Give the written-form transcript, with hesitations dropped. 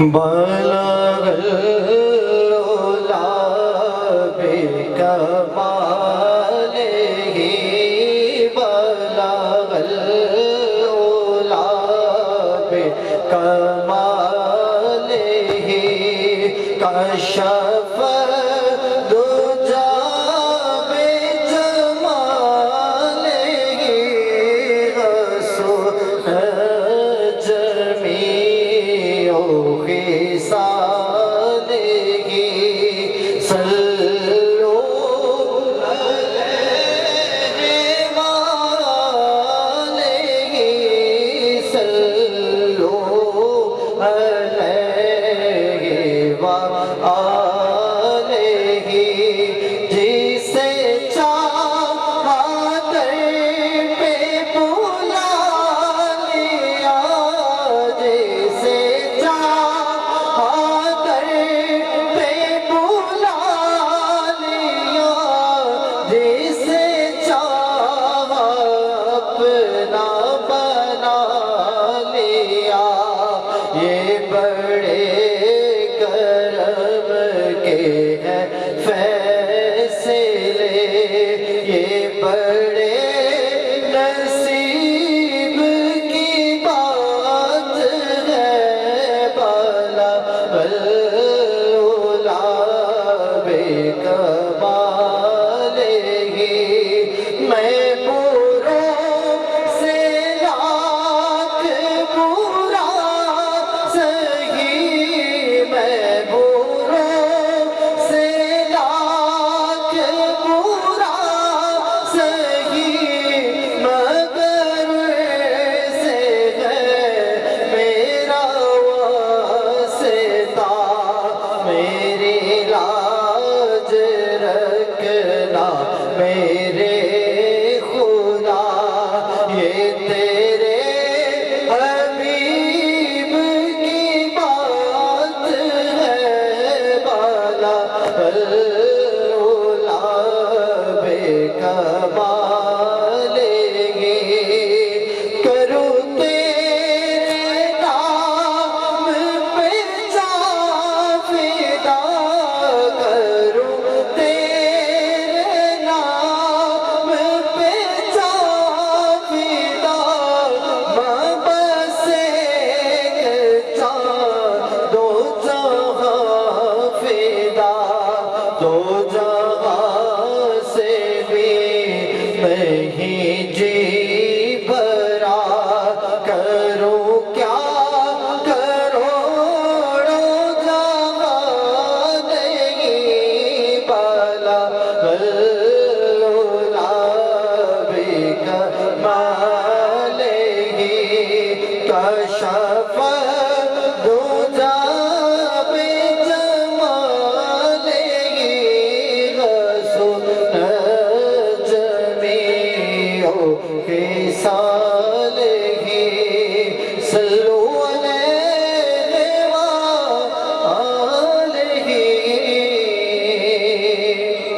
بلغ العلا بکمالہ بلغ العلا بکمالہ کشف الدجا بجمالہ رسول جمیع خصالہ صلو علیہ وآلہ صلو علیہ وآلہ جسے چاہا در پہ بلا لیا جسے چاہا در پہ بلا لیا جسے چاہا اپنا بنا لیا یہ بڑے